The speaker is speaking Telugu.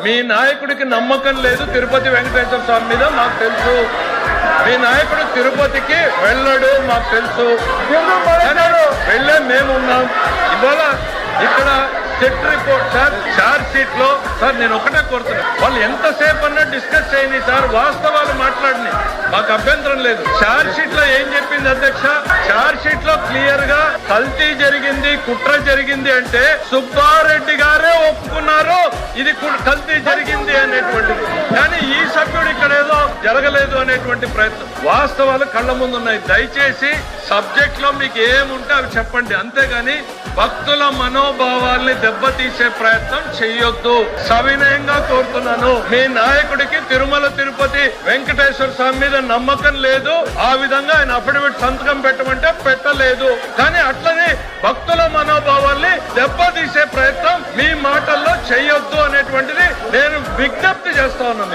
మీ నాయకుడికి నమ్మకం లేదు తిరుపతి వెంకటేశ్వర స్వామి మీద మాకు తెలుసు. మీ నాయకుడు తిరుపతికి వెళ్ళడు మాకు తెలుసు. వెళ్ళే మేము ఉన్నాం. ఇవాళ ఇక్కడ set report sir, charge sheet లో సార్ నేను ఒకటే కోరుతున్నా, వాళ్ళు ఎంతసేపు అన్నా డిస్కస్ చేయని సార్, వాస్తవాలు మాట్లాడిని మాకు అభ్యంతరం లేదు. చార్జ్ షీట్ లో ఏం చెప్పింది అధ్యక్ష? చార్జ్ షీట్ లో క్లియర్ గా కల్తీ జరిగింది, కుట్ర జరిగింది అంటే సుబ్బారెడ్డి గారే ఒప్పుకున్నారు ఇది కల్తీ జరిగింది అనేటువంటిది. కానీ ఈ సభ్యుడు ఇక్కడ ఏదో జరగలేదు అనేటువంటి ప్రయత్నం. వాస్తవాలు కళ్ళ ముందు ఉన్నాయి. దయచేసి సబ్జెక్ట్ లో మీకు ఏముంటే అవి చెప్పండి, అంతేగాని భక్తుల మనోభావాల్ని దెబ్బతీసే ప్రయత్నం చెయ్యొద్దు. సవినయంగా కోరుతున్నాను. మీ నాయకుడికి తిరుమల తిరుపతి వెంకటేశ్వర స్వామి మీద నమ్మకం లేదు, ఆ విధంగా ఆయన అఫిడవిట్ సంతకం పెట్టమంటే పెట్టలేదు. కానీ అట్లనే భక్తుల మనోభావాల్ని దెబ్బతీసే ప్రయత్నం మీ మాటల్లో చెయ్యొద్దు అనేటువంటిది నేను విజ్ఞప్తి చేస్తా ఉన్నాను.